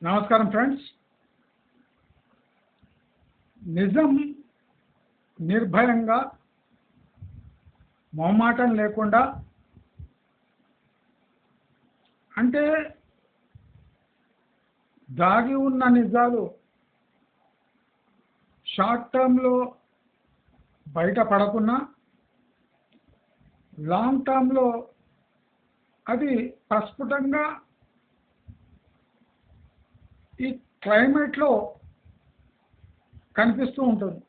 నమస్కారం ఫ్రెండ్స్. నిజం నిర్భయంగా మొహమాటం లేకుండా అంటే దాగి ఉన్న నిజాలు షార్ట్ టర్మ్లో బయటపడకున్నా లాంగ్ టర్మ్లో అది ప్రస్ఫుటంగా ఈ క్లైమేట్లో కనిపిస్తూ ఉంటుంది.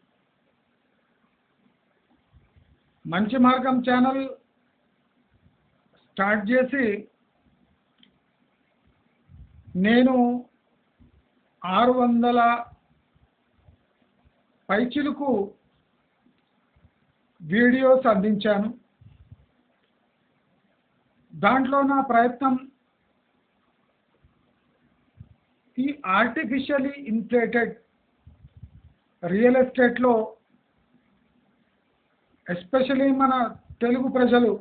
మంచి మార్గం ఛానల్ స్టార్ట్ చేసి నేను 600 పైచిలుకు వీడియోస్ అందించాను. దాంట్లో నా ప్రయత్నం ఈ ఆర్టిఫిషియలీ ఇన్ఫ్లేటెడ్ రియల్ ఎస్టేట్లో ఎస్పెషలీ మన తెలుగు ప్రజలు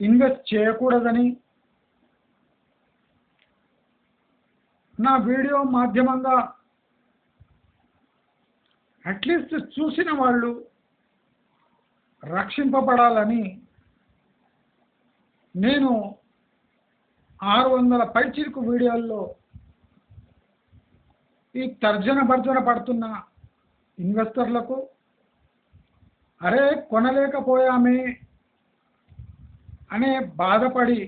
ఇన్వెస్ట్ చేయకూడదని నా వీడియో మాధ్యమంగా అట్లీస్ట్ చూసిన వాళ్ళు రక్షింపబడాలని నేను 600 పైచిలుకు వీడియోల్లో ఈ తర్జన భర్జన పడుతున్న ఇన్వెస్టర్లకు అరే కొనలేకపోయామే అనే బాధపడి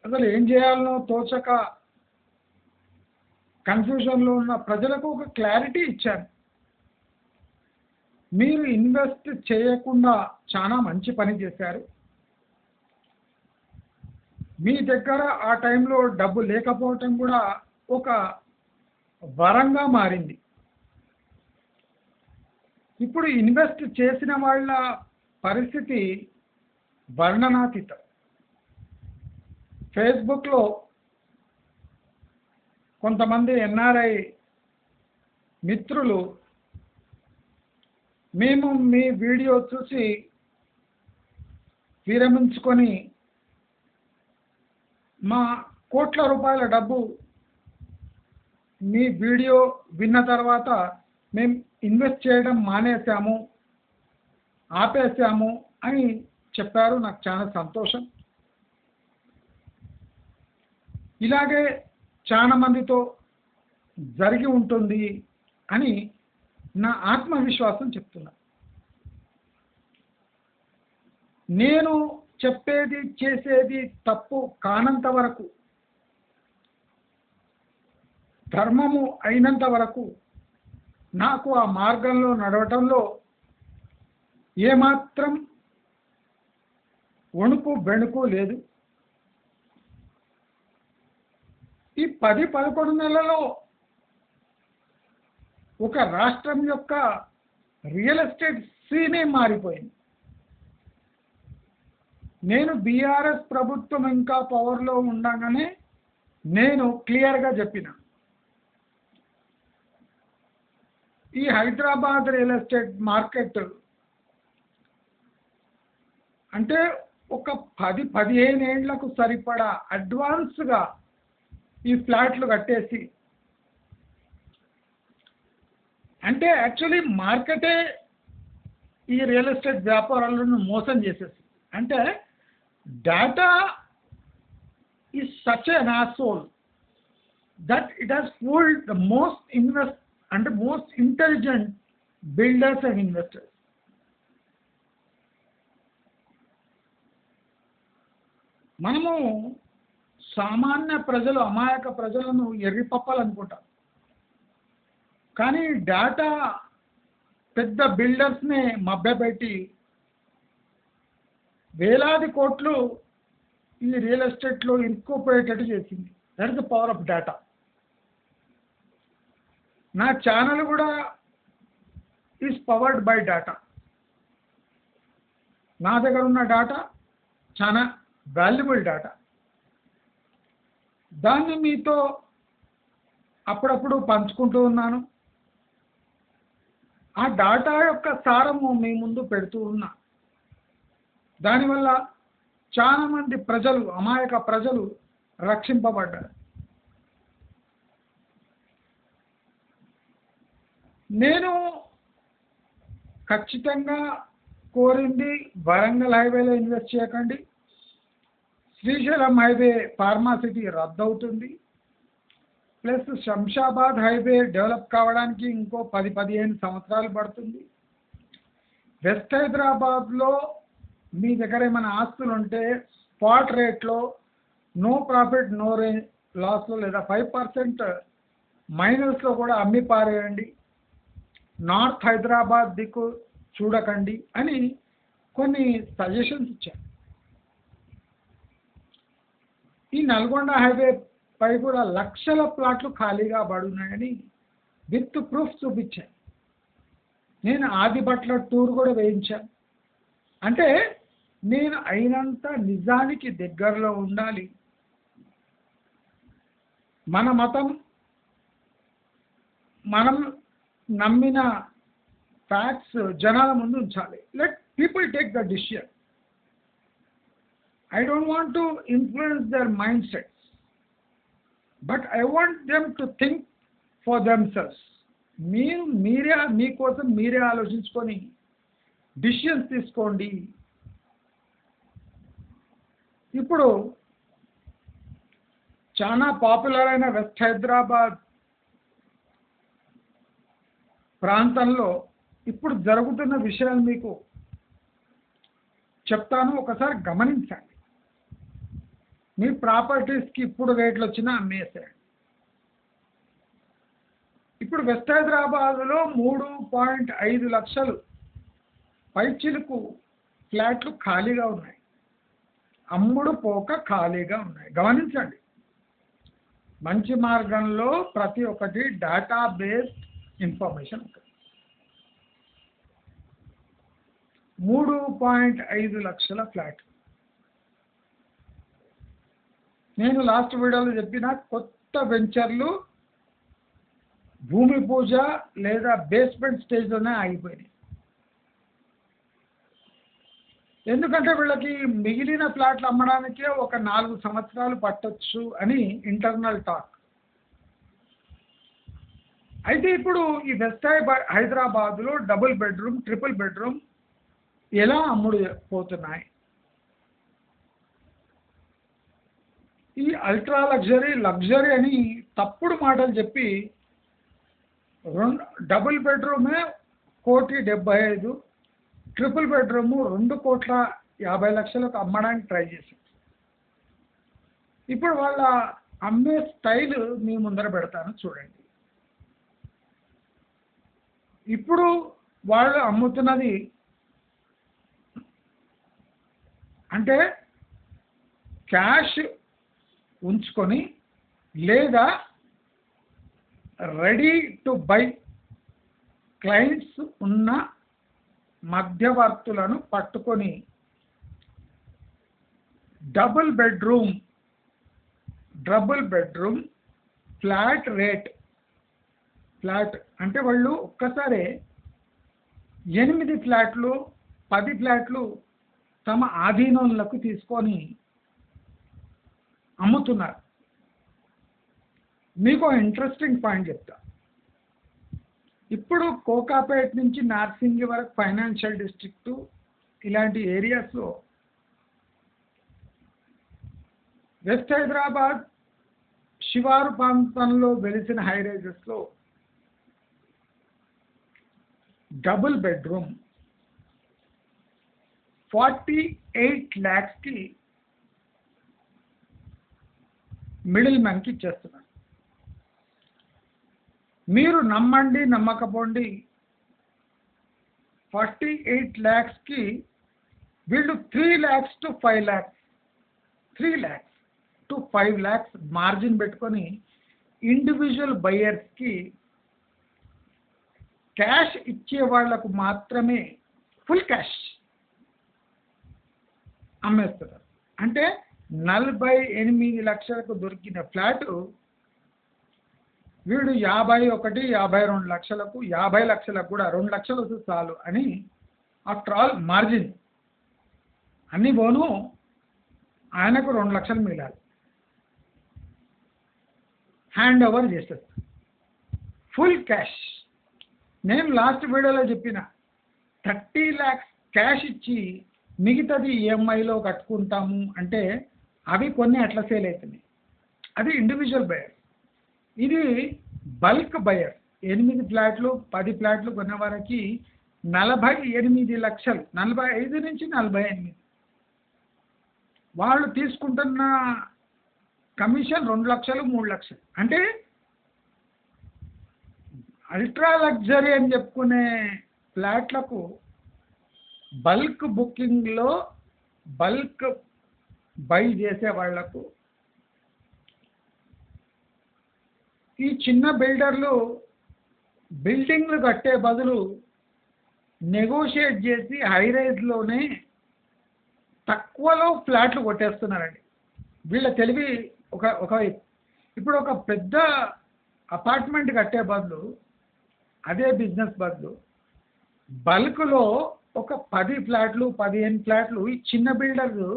అసలు ఏం చేయాలనో తోచక కన్ఫ్యూజన్లో ఉన్న ప్రజలకు ఒక క్లారిటీ ఇచ్చాను. మీరు ఇన్వెస్ట్ చేయకుండా చాలా మంచి పని చేశారు. మీ దగ్గర ఆ టైంలో డబ్బు లేకపోవటం కూడా ఒక వరంగా మారింది. ఇప్పుడు ఇన్వెస్ట్ చేసిన వాళ్ళ పరిస్థితి వర్ణనాతీతం. ఫేస్బుక్లో కొంతమంది ఎన్ఆర్ఐ మిత్రులు మేము మీ వీడియో చూసి విరమించుకొని మా కోట్ల రూపాయల డబ్బు మీ వీడియో విన్న తర్వాత మేము ఇన్వెస్ట్ చేయడం మానేసాము, ఆపేసాము అని చెప్పారు. నాకు చాలా సంతోషం. ఇలాగే చాలా మందితో జరిగి ఉంటుంది అని నా ఆత్మవిశ్వాసం చెప్తున్నా. నేను చెప్పేది చేసేది తప్పు కానంత వరకు, ధర్మము అయినంత వరకు నాకు ఆ మార్గంలో నడవటంలో ఏమాత్రం వణుకు బెణుకు లేదు. ఈ 10-11 నెలలలో ఒక రాష్ట్రం యొక్క రియల్ ఎస్టేట్ సీనే మారిపోయింది. నేను బీఆర్ఎస్ ప్రభుత్వం ఇంకా పవర్లో ఉండగానే నేను క్లియర్గా చెప్పిన ఈ హైదరాబాద్ రియల్ ఎస్టేట్ మార్కెట్ అంటే ఒక 10-15 ఏళ్లకు సరిపడా అడ్వాన్స్గా ఈ ఫ్లాట్లు కట్టేసి, అంటే యాక్చువల్లీ మార్కెటే ఈ రియల్ ఎస్టేట్ వ్యాపారాలను మోసం చేసేసి, అంటే data is such N asshole that it has fooled the most intelligent builders and investors. మనము సామాన్య ప్రజలు, అమాయక ప్రజలను ఎర్రిపప్పాలనుకుంటాం, కానీ డేటా పెద్ద బిల్డర్స్నే మభ్యపెట్టి వేలాది కోట్లు ఈ రియల్ ఎస్టేట్లో ఇరుక్కుపోయేటట్టు చేసింది. That is the power of data. నా ఛానల్ కూడా ఈజ్ పవర్డ్ బై డేటా. నా దగ్గర ఉన్న డేటా చాలా వాల్యుబుల్ డేటా. దాన్ని మీతో అప్పుడప్పుడు పంచుకుంటూ ఉన్నాను. ఆ డేటా యొక్క సారము మీ ముందు పెడుతూ ఉన్నా. దానివల్ల చాలా మంది ప్రజలు, అమాయక ప్రజలు రక్షింపబడ్డారు. నేను ఖచ్చితంగా కోరింది వరంగల్ హైవేలో ఇన్వెస్ట్ చేయకండి, శ్రీశైలం హైవే ఫార్మాసిటీ రద్దు అవుతుంది, ప్లస్ శంషాబాద్ హైవే డెవలప్ కావడానికి ఇంకో 10-15 సంవత్సరాలు పడుతుంది. వెస్ట్ హైదరాబాద్లో మీ దగ్గర ఏమైనా ఆస్తులు ఉంటే స్పాట్ రేట్లో నో ప్రాఫిట్ నో లాస్లో లేదా 5% మైనస్లో కూడా అమ్మి పారేయండి, నార్త్ హైదరాబాద్ దిక్కు చూడకండి అని కొన్ని సజెషన్స్ ఇచ్చారు. ఈ నల్గొండ హైవే పై కూడా లక్షల ప్లాట్లు ఖాళీగా పడున్నాయని విత్ ప్రూఫ్ చూపించాను. నేను ఆదిబట్ల టూర్ కూడా వేయించాను. అంటే నేను అయినంత నిజానికి దగ్గరలో ఉండాలి. మన మతం, మనం నమ్మిన ఫ్యాక్ట్స్ జనాల ముందు ఉంచాలి. Let people take the decision. I don't want to influence their mindsets, but I want them to think for themselves. మీకోసం మీరే ఆలోచించుకొని డిసిషన్స్ తీసుకోండి. ఇప్పుడు చాలా పాపులర్ అయిన వెస్ట్ హైదరాబాద్ ప్రాంతంలో ఇప్పుడు జరుగుతున్న విషయాలు మీకు చెప్తాను, ఒకసారి గమనించండి. మీ ప్రాపర్టీస్కి ఇప్పుడు రేట్లు వచ్చినా అమ్మేసేయండి. ఇప్పుడు వెస్ట్ హైదరాబాద్లో 3.5 లక్షలు పైచిలుకు ఫ్లాట్లు ఖాళీగా ఉన్నాయి, అమ్ముడు పోక ఖాళీగా ఉన్నాయి. గమనించండి, మంచి మార్గంలో ప్రతి ఒక్కటి డేటా బేస్డ్ ఇన్ఫర్మేషన్ ఉంటుంది. 3.5 లక్షల ఫ్లాట్. నేను లాస్ట్ వీడియోలో చెప్పిన కొత్త వెంచర్లు భూమి పూజ లేదా బేస్మెంట్ స్టేజ్లోనే ఆగిపోయినాయి. ఎందుకంటే వీళ్ళకి మిగిలిన ఫ్లాట్లు అమ్మడానికే ఒక 4 సంవత్సరాలు పట్టొచ్చు అని ఇంటర్నల్ టాక్. అయితే ఇప్పుడు ఈ వెస్ట్ హైదరాబాద్లో డబుల్ బెడ్రూమ్, ట్రిపుల్ బెడ్రూమ్ ఎలా అమ్ముడు పోతున్నాయి? ఈ అల్ట్రా లగ్జరీ అని తప్పుడు మాటలు చెప్పి డబుల్ బెడ్రూమే 1,75,00,000, ట్రిపుల్ బెడ్రూము 2,50,00,000కు అమ్మడానికి ట్రై చేశారు. ఇప్పుడు వాళ్ళ అమ్మే స్టైల్ మీ ముందర పెడతాను చూడండి. ఇప్పుడు వాళ్ళు అమ్ముతున్నది అంటే క్యాష్ ఉంచుకొని లేదా రెడీ టు బై క్లయింట్స్ ఉన్న మధ్యవర్తులను పట్టుకొని double bedroom flat rate, flat అంటే వాళ్ళు ఒక్కసారి 8 ఫ్లాట్లు 10 ఫ్లాట్లు తమ ఆధీనంలోకి తీసుకొని అమ్ముతున్నారు. మీకు ఇంట్రెస్టింగ్ పాయింట్ చెప్తా. ఇప్పుడు కోకాపేట్ నుంచి నార్సింగి వరకు ఫైనాన్షియల్ డిస్ట్రిక్ట్ ఇలాంటి ఏరియాస్లో వెస్ట్ హైదరాబాద్ శివారు ప్రాంతంలో వెలిసిన హైరైజెస్లో డబుల్ బెడ్రూమ్ 48 lakhsకి మిడిల్ మ్యాన్కి ఇచ్చేస్తున్నారు. మీరు నమ్మండి నమ్మకపోండి, 48 lakhsకి వీళ్ళు 3 lakhs to 5 lakhs 3 lakhs to 5 lakhs margin పెట్టుకొని ఇండివిజువల్ బయర్స్కి క్యాష్ ఇచ్చే వాళ్లకు మాత్రమే ఫుల్ క్యాష్ అమ్మేస్తున్నారు. అంటే 48 లక్షలకు దొరికిన ఫ్లాట్ వీడు 51-52 లక్షలకు, 50 లక్షలకు కూడా 2 లక్షలు వస్తే చాలు అని ఆఫ్టర్ ఆల్ మార్జిన్ అన్ని పోను ఆయనకు 2 లక్షలు మిగిలాలి, హ్యాండ్ ఓవర్ చేసేస్తాను ఫుల్ క్యాష్. నేను లాస్ట్ వీడియోలో చెప్పిన 30 lakhs క్యాష్ ఇచ్చి మిగతాది ఈఎంఐలో కట్టుకుంటాము అంటే అవి కొన్ని అట్లా సేల్ అవుతున్నాయి. అది ఇండివిజువల్ బయర్. ఇది బల్క్ బయర్. 8 ఫ్లాట్లు 10 ఫ్లాట్లు కొన్న వారికి 48 లక్షలు, 45 నుంచి 48 వాళ్ళు తీసుకుంటున్న కమిషన్ 2 లక్షలు 3 లక్షలు. అంటే అల్ట్రా లగ్జరీ అని చెప్పుకునే ఫ్లాట్లకు బల్క్ బుకింగ్లో బల్క్ బై చేసే వాళ్లకు ఈ చిన్న బిల్డర్లు బిల్డింగ్లు కట్టే బదులు నెగోషియేట్ చేసి హైరైజ్లోనే తక్కువలో ఫ్లాట్లు కొట్టేస్తున్నారండి. వీళ్ళ తెలివి ఒకవైపు. ఇప్పుడు ఒక పెద్ద అపార్ట్మెంట్ కట్టే బదులు, అదే బిజినెస్ బదులు బల్క్లో ఒక 10 ఫ్లాట్లు 15 ఫ్లాట్లు ఈ చిన్న బిల్డర్లు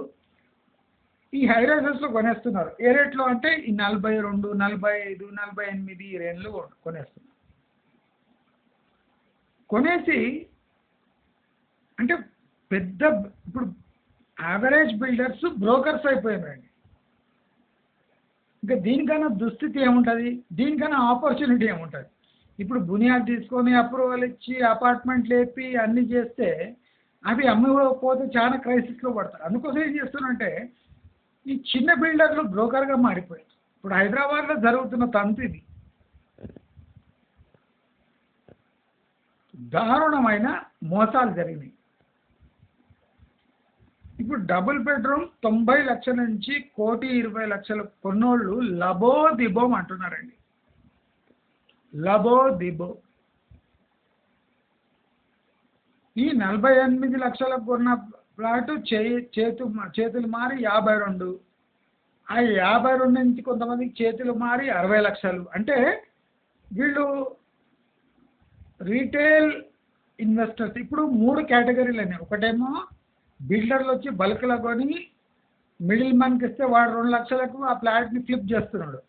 ఈ హైరైజెస్లో కొనేస్తున్నారు. ఏ రేట్లో అంటే ఈ 42, 45, 48 ఈ రేంజ్లో కొనేస్తున్నారు. కొనేసి అంటే పెద్ద ఇప్పుడు యావరేజ్ బిల్డర్స్ బ్రోకర్స్ అయిపోయినారండి. ఇంకా దీనికన్నా దుస్థితి ఏముంటుంది, దీనికన్నా ఆపర్చునిటీ ఏముంటుంది. ఇప్పుడు బునియాద్ తీసుకొని అప్రూవల్ ఇచ్చి అపార్ట్మెంట్ లేపి అన్నీ చేస్తే అవి అమ్మకపోతే చాలా క్రైసిస్లో పడతారు. అందుకోసం ఏం చేస్తున్నారంటే ఈ చిన్న బిల్డర్లు బ్రోకర్గా మారిపోయారు. ఇప్పుడు హైదరాబాద్లో జరుగుతున్న తంతు ఇది. దారుణమైన మోసాలు జరిగినాయి. ఇప్పుడు డబుల్ బెడ్రూమ్ 90 లక్షల నుంచి 1,20,00,000 కొన్నోళ్ళు లబో దిబోం అంటున్నారండి. లబో దిబో. ఈ 48 లక్షలకు కొన్న ఫ్లాటు చేతులు మారి 52, ఆ 52 నుంచి కొంతమందికి చేతులు మారి 60 లక్షలు. అంటే వీళ్ళు రీటైల్ ఇన్వెస్టర్స్. ఇప్పుడు 3 కేటగిరీలు అయినాయి. ఒకటేమో బిల్డర్లు వచ్చి బల్క్లో కొని మిడిల్ మ్యాన్కి ఇస్తే వాడు 2 లక్షలకు ఆ ఫ్లాట్ని ఫ్లిప్ చేస్తున్నాడు.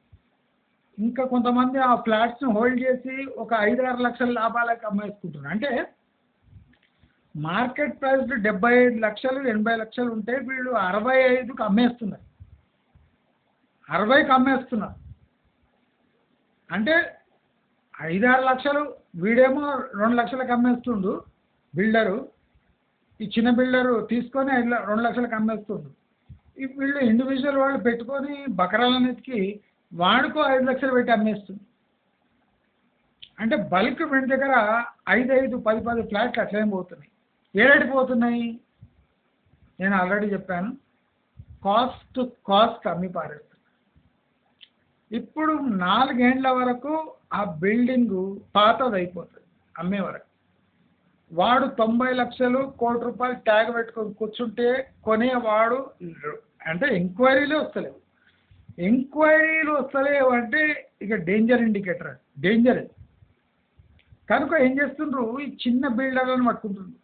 ఇంకా కొంతమంది ఆ ఫ్లాట్స్ని హోల్డ్ చేసి ఒక 5-6 లక్షల లాభాలకు అమ్మేసుకుంటున్నారు. అంటే మార్కెట్ ప్రైస్ 75 లక్షలు 80 లక్షలు ఉంటే వీళ్ళు 65కి అమ్మేస్తున్నారు, 60కి అమ్మేస్తున్నారు. అంటే 5-6 లక్షలు వీడేమో 2 లక్షలకు అమ్మేస్తుండు బిల్డరు. ఈ చిన్న బిల్డరు తీసుకొని 2 లక్షలకు అమ్మేస్తుండు. వీళ్ళు ఇండివిజువల్ వాళ్ళు పెట్టుకొని బకరాలన్నిటికీ వాడుకో 5 లక్షలు పెట్టి అమ్మేస్తుంది. అంటే బల్క్ వీడి దగ్గర 5, 10 ఫ్లాట్లు అట్లేం పోతున్నాయి. ఏ రేటు పోతున్నాయి? నేను ఆల్రెడీ చెప్పాను, కాస్ట్ అమ్మి పారేస్తుంది. ఇప్పుడు 4 ఏళ్ల వరకు ఆ బిల్డింగు పాతది అయిపోతుంది అమ్మే వరకు. వాడు 90 లక్షలు ₹1 కోటి ట్యాగ్ పెట్టుకొని కూర్చుంటే కొనేవాడు అంటే ఎంక్వైరీలు వస్తలేవు. ఎంక్వైరీలు వస్తలేవు అంటే ఇక డేంజర్ ఇండికేటర్, డేంజర్. కనుక ఏం చేస్తుండ్రు, ఈ చిన్న బిల్డర్లను పట్టుకుంటుండ్రు.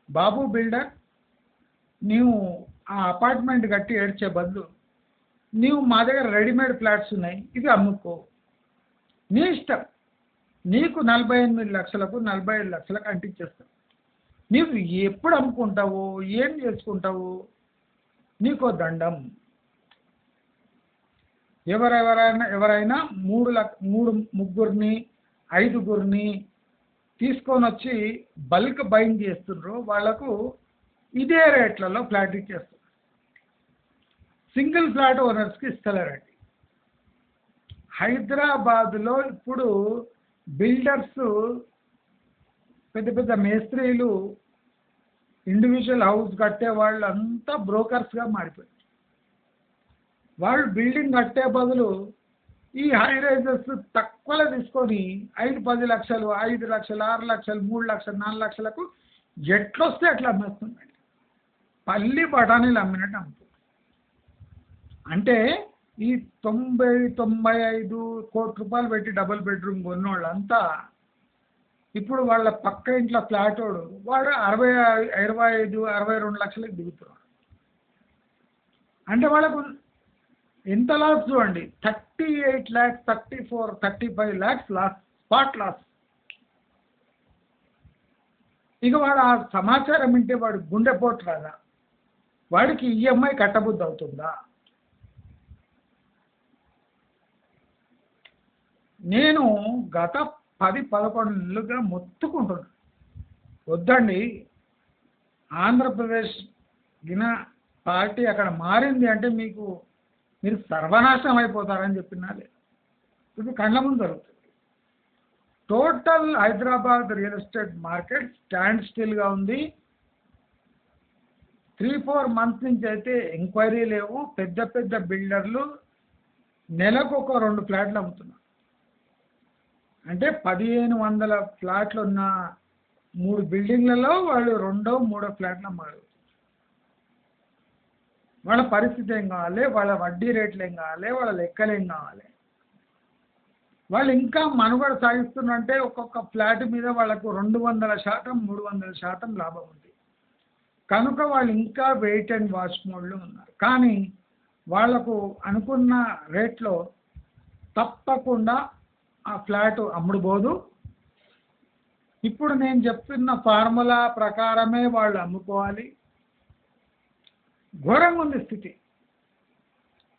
బాబు బిల్డర్, నీవు ఆ అపార్ట్మెంట్ కట్టి ఏడ్చే బదులు నీవు మా దగ్గర రెడీమేడ్ ఫ్లాట్స్ ఉన్నాయి, ఇవి అమ్ముకో, నీ ఇష్టం. నీకు 48 లక్షలకు 45 లక్షలకు అంటించేస్తావు. నీవు ఎప్పుడు అమ్ముకుంటావు, ఏం చేసుకుంటావు, నీకో దండం. ఎవరైనా 3 5 తీసుకొని వచ్చి బల్క్ బయింగ్ చేస్తుండ్రో వాళ్లకు ఇదే రేట్లలో ఫ్లాట్ ఇచ్చేస్తారు. సింగిల్ ఫ్లాట్ ఓనర్స్కి ఇస్తలేరండి. హైదరాబాద్లో ఇప్పుడు బిల్డర్స్, పెద్ద మేస్త్రీలు, ఇండివిజువల్ హౌస్ కట్టే వాళ్ళంతా బ్రోకర్స్గా మారిపోయారు. వాళ్ళు బిల్డింగ్ కట్టే బదులు ఈ హైరైజెస్ తక్కువలో తీసుకొని 5-10 లక్షలు 5 లక్షలు 6 లక్షలు 3 లక్షలు 4 లక్షలకు ఎట్లొస్తే అట్లా అమ్మేస్తుందండి. పల్లి బఠానీలు అమ్మినట్టు అమ్ముతుంది. అంటే ఈ 90-95 కోట్ల రూపాయలు పెట్టి డబుల్ బెడ్రూమ్ కొన్నోళ్ళంతా ఇప్పుడు వాళ్ళ పక్క ఇంట్లో ఫ్లాట్ వాడు 25-62 లక్షలకు దిగుతున్నాడు. అంటే వాళ్ళకు ఎంత లాస్ చూడండి, 38 lakhs, 34, 35 lakhs loss, spot loss. ఇక వాడు ఆ సమాచారం వింటే వాడు గుండెపోటు రాదా? వాడికి ఈఎంఐ కట్టబుద్ధి అవుతుందా? నేను గత 10-11 నెలలుగా మొత్తుకుంటున్నాను, వద్దండి ఆంధ్రప్రదేశ్ గిన పార్టీ అక్కడ మారింది అంటే మీరు సర్వనాశనం అయిపోతారని చెప్పినాలే. ఇప్పుడు కళ్ళ ముందు జరుగుతుంది. Total Hyderabad real estate market stand స్టిల్గా ఉంది. 3-4 months నుంచి అయితే ఎంక్వైరీ లేవు. పెద్ద పెద్ద బిల్డర్లు నెలకు ఒక 2 ఫ్లాట్లు అమ్ముతున్నారు. అంటే 1500 ఫ్లాట్లు ఉన్న 3 బిల్డింగ్లలో వాళ్ళు 2-3 ఫ్లాట్లు అమ్మారు. వాళ్ళ పరిస్థితి ఏం కావాలి, వాళ్ళ వడ్డీ రేట్లు ఏం కావాలి, వాళ్ళ లెక్కలు ఏం కావాలి? వాళ్ళు ఇంకా మనుగడ సాగిస్తున్నారంటే ఒక్కొక్క ఫ్లాట్ మీద వాళ్ళకు 200%, 300% లాభం ఉంది. కనుక వాళ్ళు ఇంకా వెయిట్ అండ్ వాచ్ మోడ్లో ఉన్నారు. కానీ వాళ్లకు అనుకున్న రేట్లో తప్పకుండా ఆ ఫ్లాట్ అమ్ముడుపోదు. ఇప్పుడు నేను చెప్తున్న ఫార్ములా ప్రకారమే వాళ్ళు అమ్ముకోవాలి. ఘోరంగా ఉంది స్థితి.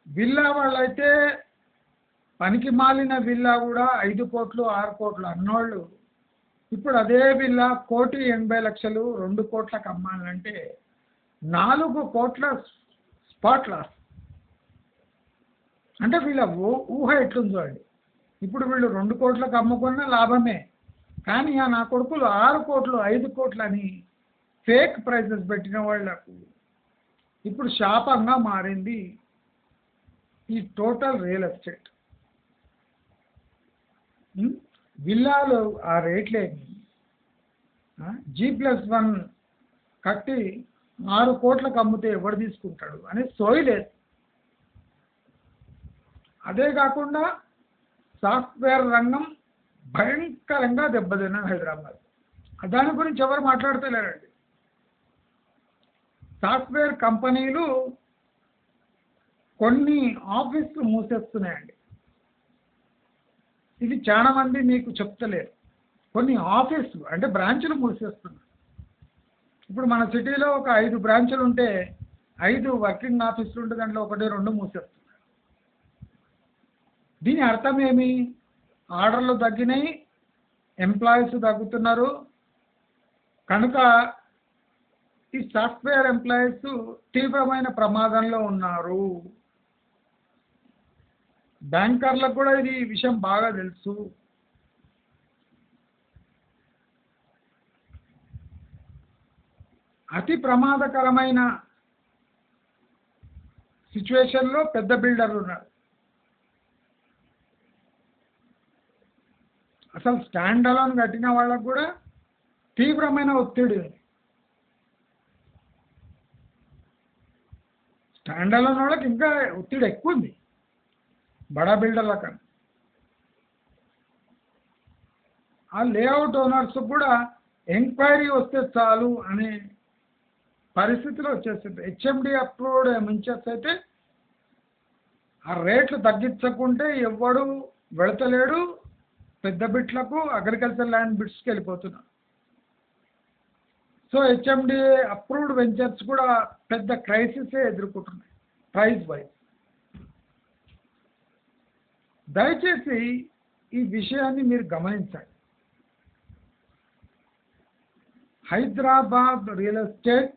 విల్లా వాళ్ళైతే పనికి మాలిన విల్లా కూడా 5 కోట్లు 6 కోట్లు అన్నోళ్ళు ఇప్పుడు అదే విల్లా 1,80,00,000 2 కోట్లకు అమ్మాలంటే 4 కోట్ల స్పాట్ లాస్. అంటే వీళ్ళ ఊహ ఎట్లుంది చూడండి. ఇప్పుడు వీళ్ళు 2 కోట్లకు అమ్ముకున్న లాభమే, కానీ నా కొడుకులు 6 కోట్లు 5 కోట్లు అని ఫేక్ ప్రైజెస్ పెట్టిన వాళ్లకు ఇప్పుడు శాపంగా మారింది ఈ టోటల్ రియల్ ఎస్టేట్. విల్లాలు ఆ రేట్లేమి G+1 కట్టి 6 కోట్లకు అమ్మితే ఎవడు తీసుకుంటాడు అనే సోయి లేదు. అదే కాకుండా సాఫ్ట్వేర్ రంగం భయంకరంగా దెబ్బతిన్నది హైదరాబాద్. దాని గురించి ఎవరు మాట్లాడతలేరండి. సాఫ్ట్వేర్ కంపెనీలు కొన్ని ఆఫీసులు మూసేస్తున్నాయండి. ఇది చాలా మంది మీకు చెప్తలేరు. కొన్ని ఆఫీసులు అంటే బ్రాంచులు మూసేస్తున్నారు. ఇప్పుడు మన సిటీలో ఒక 5 బ్రాంచులు ఉంటే 5 వర్కింగ్ ఆఫీసులు ఉంటే దాంట్లో 1-2 మూసేస్తున్నారు. దీని అర్థం ఏమి? ఆర్డర్లు తగ్గినాయి, ఎంప్లాయీస్ తగ్గుతున్నారు. కనుక ఈ సాఫ్ట్వేర్ ఎంప్లాయీస్ తీవ్రమైన ప్రమాదంలో ఉన్నారు. బ్యాంకర్లకు కూడా ఇది విషయం బాగా తెలుసు. అతి ప్రమాదకరమైన సిచ్యువేషన్లో పెద్ద బిల్డర్లు ఉన్నారు. అసలు స్టాండ్ అలోన్ కట్టిన వాళ్ళకు కూడా తీవ్రమైన ఒత్తిడి ఉంది. స్టాండ్ అలోన్ వాళ్ళకి ఇంకా ఒత్తిడి ఎక్కువ ఉంది బడా బిల్డర్ల కన్నా. ఆ లేఅవుట్ ఓనర్స్ కూడా ఎంక్వైరీ వస్తే చాలు అనే పరిస్థితిలో వచ్చేస్తుంది. హెచ్ఎండి అప్రూవ్డ్ మించెస్ అయితే ఆ రేట్లు తగ్గించకుంటే ఎవ్వడు వెళతలేడు. పెద్ద బిట్లకు అగ్రికల్చర్ ల్యాండ్ బిట్స్కి వెళ్ళిపోతున్నారు. సో హెచ్ఎండి అప్రూవ్డ్ వెంచర్స్ కూడా పెద్ద క్రైసిసే ఎదుర్కొంటున్నాయి ప్రైస్ వైజ్. దయచేసి ఈ విషయాన్ని మీరు గమనించండి. హైదరాబాద్ రియల్ ఎస్టేట్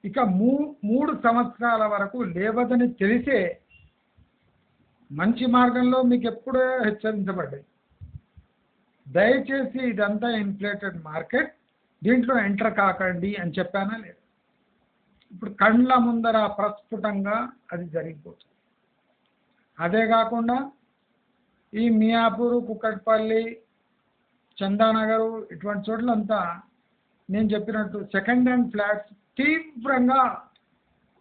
ఇక 3 సంవత్సరాల వరకు లేవదని తెలిసే మంచి మార్గంలో మీకు ఎప్పుడో హెచ్చరించబడ్డాయి. దయచేసి ఇదంతా ఇన్ఫ్లేటెడ్ మార్కెట్, దీంట్లో ఎంటర్ కాకండి అని చెప్పానా లేదు? ఇప్పుడు కండ్ల ముందర ప్రస్ఫుటంగా అది జరిగిపోతుంది. అదే కాకుండా ఈ మియాపూరు, కుక్కట్పల్లి, చందానగరు ఇటువంటి చోట్లంతా నేను చెప్పినట్టు సెకండ్ హ్యాండ్ ఫ్లాట్స్ తీవ్రంగా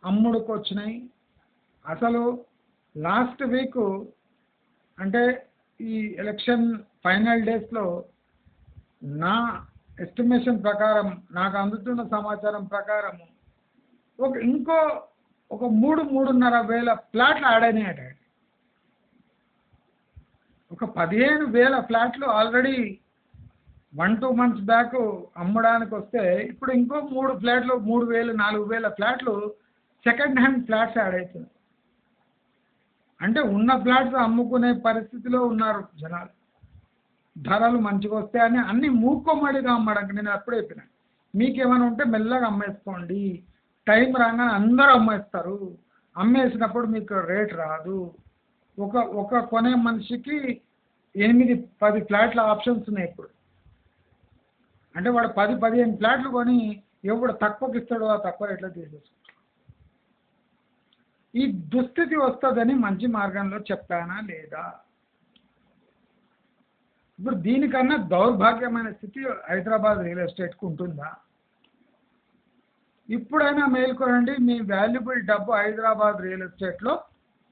అమ్ముడుకు వచ్చినాయి. అసలు లాస్ట్ వీక్ అంటే ఈ ఎలక్షన్ ఫైనల్ డేస్లో నా ఎస్టిమేషన్ ప్రకారం, నాకు అందుతున్న సమాచారం ప్రకారం ఇంకో ఒక 3,500 ఫ్లాట్లు యాడ్ అయినాయట. ఒక 15,000 ఫ్లాట్లు ఆల్రెడీ 1-2 మంత్స్ బ్యాక్ అమ్మడానికి వస్తే ఇప్పుడు ఇంకో 3 ఫ్లాట్లు 3,000 4,000 ఫ్లాట్లు సెకండ్ హ్యాండ్ ఫ్లాట్స్ యాడ్ అవుతున్నాయి. అంటే ఉన్న ఫ్లాట్స్ అమ్ముకునే పరిస్థితిలో ఉన్నారు జనాలు. ధరలు మంచిగా వస్తాయని అన్ని మూకోమడిగా అమ్మడానికి నేను అప్పుడే చెప్పిన, మీకేమైనా ఉంటే మెల్లగా అమ్మేసుకోండి, టైం రాగానే అందరూ అమ్మేస్తారు, అమ్మేసినప్పుడు మీకు రేట్ రాదు. ఒక కొనే మనిషికి 8-10 ఫ్లాట్ల ఆప్షన్స్ ఉన్నాయి ఇప్పుడు. అంటే వాడు 10-15 ఫ్లాట్లు కొని ఎవడు తక్కువకి ఇస్తాడో ఆ తక్కువ రేట్లో తీసేసుకుంటాడు. ఈ దుస్థితి వస్తుందని మంచి మార్గంలో చెప్పానా లేదా? ఇప్పుడు దీనికన్నా దౌర్భాగ్యమైన స్థితి హైదరాబాద్ రియల్ ఎస్టేట్కు ఉంటుందా? ఇప్పుడైనా మేల్కొనండి, మీ వాల్యుబుల్ డబ్బు హైదరాబాద్ రియల్ ఎస్టేట్లో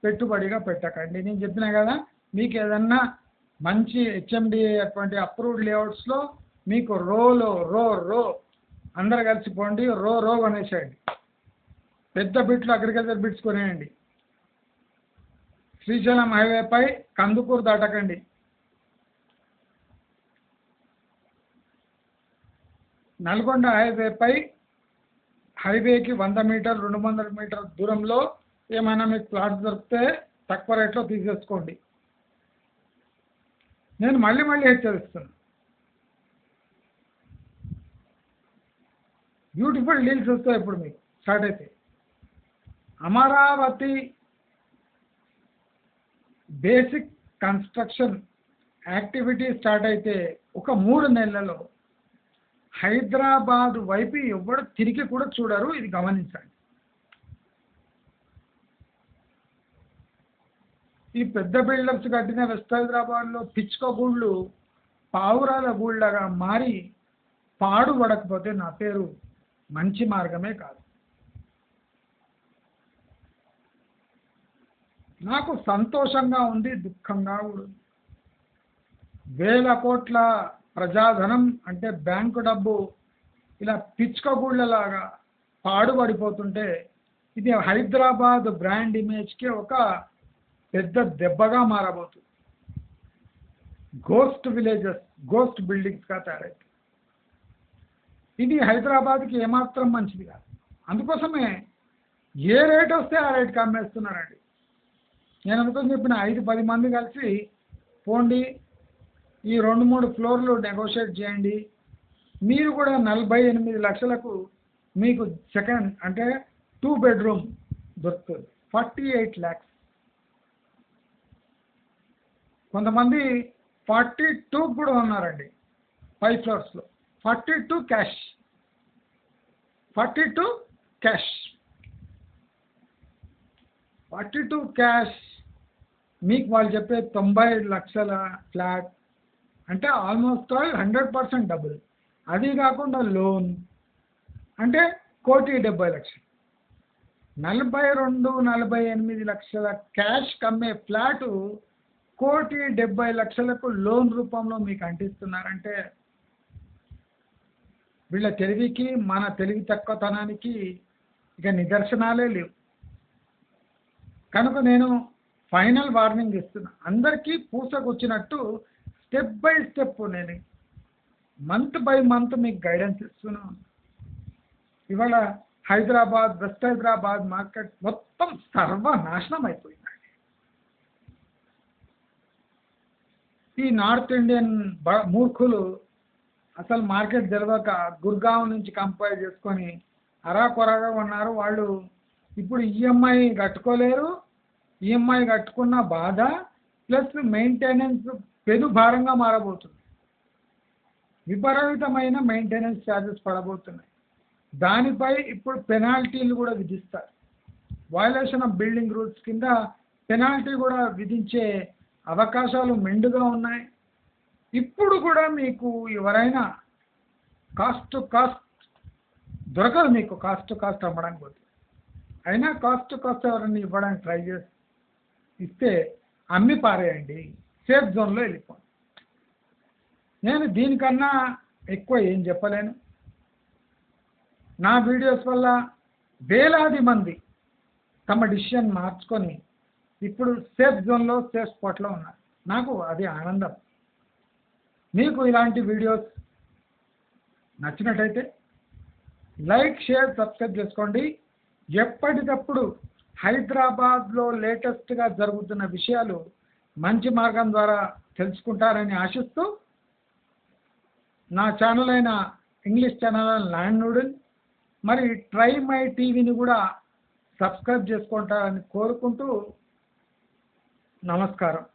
పెట్టుబడిగా పెట్టకండి. నేను చెప్పినా కదా, మీకు ఏదన్నా మంచి హెచ్ఎండిఏ అటువంటి అప్రూవ్డ్ లేఅవుట్స్లో మీకు రో అందరు కలిసిపోండి, రో కొనేసేయండి. పెద్ద బిట్లు అగ్రికల్చర్ బిట్స్ కొనేయండి. శ్రీశైలం హైవేపై కందుకూరు దాటకండి. నల్గొండ హైవేపై హైవేకి 100 మీటర్ 200 మీటర్ దూరంలో ఏమైనా మీకు ప్లాట్స్ దొరికితే తక్కువ రేట్లో తీసేసుకోండి. నేను మళ్ళీ హెచ్చరిస్తున్నాను, బ్యూటిఫుల్ డీల్స్ వస్తాయి ఇప్పుడు మీకు స్టార్ట్ అయితే. Amaravati basic construction activity start అయితే ఒక 3 నెలలలో హైదరాబాద్ వైపు ఎవరు తిరిగి కూడా చూడరు. ఇది గమనించండి. ఈ పెద్ద బిల్డర్స్ కట్టిన వెస్ట్ హైదరాబాద్లో పిచ్చుక గూళ్ళు పావురాల గూళ్ళగా మారి పాడుపడకపోతే నా పేరు మంచి మార్గమే కాదు. నాకు సంతోషంగా ఉంది, దుఃఖంగా కూడా ఉంది. వేల కోట్ల ప్రజాధనం అంటే బ్యాంకు డబ్బు ఇలా పిచ్చుక గూళ్ళలాగా పాడుపడిపోతుంటే ఇది హైదరాబాద్ బ్రాండ్ ఇమేజ్కి ఒక పెద్ద దెబ్బగా మారబోతుంది. గోస్ట్ విలేజెస్, గోస్ట్ బిల్డింగ్స్గా తయారైంది. ఇది హైదరాబాద్కి ఏమాత్రం మంచిది కాదు. అందుకోసమే ఏ రేట్ వస్తే ఆ రేట్కి అమ్మేస్తున్నారండి. నేను అందుకోసం చెప్పిన 5-10 మంది కలిసి పోండి, ఈ 2-3 ఫ్లోర్లు నెగోషియేట్ చేయండి. మీరు కూడా 48 లక్షలకు మీకు సెకండ్ అంటే 2 బెడ్రూమ్ దొరుకుతుంది. 48 lakhs. కొంతమంది 42 కూడా ఉన్నారండి 5 ఫ్లోర్స్లో. 42 క్యాష్, 42 క్యాష్, 42 క్యాష్. మీకు వాళ్ళు చెప్పే 90 లక్షల ఫ్లాట్ అంటే ఆల్మోస్ట్ 100% డబుల్. అది కాకుండా లోన్ అంటే 1,70,00,000. 42-48 లక్షల క్యాష్ కమ్మే ఫ్లాటు 1,70,00,000కు లోన్ రూపంలో మీకు అంటిస్తున్నారంటే వీళ్ళ తెలివికి మన తెలివి తక్కువతనానికి ఇక నిదర్శనాలే లేవు. కనుక నేను ఫైనల్ వార్నింగ్ ఇస్తున్నా, అందరికీ పూసకొచ్చినట్టు స్టెప్ బై స్టెప్ నేను మంత్ బై మంత్ మీకు గైడెన్స్ ఇస్తున్నాను. ఇవాళ హైదరాబాద్, వెస్ట్ హైదరాబాద్ మార్కెట్ మొత్తం సర్వనాశనం అయిపోయిందండి. ఈ నార్త్ ఇండియన్ మూర్ఖులు అసలు మార్కెట్ తెలియక గుర్గావ్ నుంచి కంపేర్ చేసుకొని అరాకొరగా ఉన్నారు. వాళ్ళు ఇప్పుడు ఈఎంఐ కట్టుకోలేరు. ఈఎంఐ కట్టుకున్న బాధ ప్లస్ మెయింటెనెన్స్ పెను భారంగా మారబోతుంది. విపరీతమైన మెయింటెనెన్స్ ఛార్జెస్ పడబోతున్నాయి. దానిపై ఇప్పుడు పెనాల్టీలు కూడా విధిస్తారు. వయలేషన్ ఆఫ్ బిల్డింగ్ రూల్స్ కింద పెనాల్టీ కూడా విధించే అవకాశాలు మెండుగా ఉన్నాయి. ఇప్పుడు కూడా మీకు ఎవరైనా కాస్ట్ దొరకదు, మీకు కాస్ట్ అమ్మడానికి పోతుంది. అయినా కాస్ట్ ఎవరైనా ఇవ్వడానికి ట్రై చేసి ఇస్తే అమ్మి పారేయండి, సేఫ్ జోన్లో వెళ్ళిపోండి. నేను దీనికన్నా ఎక్కువ ఏం చెప్పలేను. నా వీడియోస్ వల్ల వేలాది మంది తమ డిసిషన్ మార్చుకొని ఇప్పుడు సేఫ్ జోన్లో సేఫ్ స్పాట్లో ఉన్నారు. నాకు అది ఆనందం. మీకు ఇలాంటి వీడియోస్ నచ్చినట్టయితే లైక్, షేర్, సబ్స్క్రైబ్ చేసుకోండి. ఎప్పటికప్పుడు హైదరాబాద్లో లేటెస్ట్గా జరుగుతున్న విషయాలు మంచి మార్గం ద్వారా తెలుసుకుంటారని ఆశిస్తూ నా ఛానల్ అయిన ఇంగ్లీష్ ఛానల్ ల్యాండ్ నూడిల్ మరి ట్రై మై టీవీని కూడా సబ్స్క్రైబ్ చేసుకుంటారని కోరుకుంటూ నమస్కారం.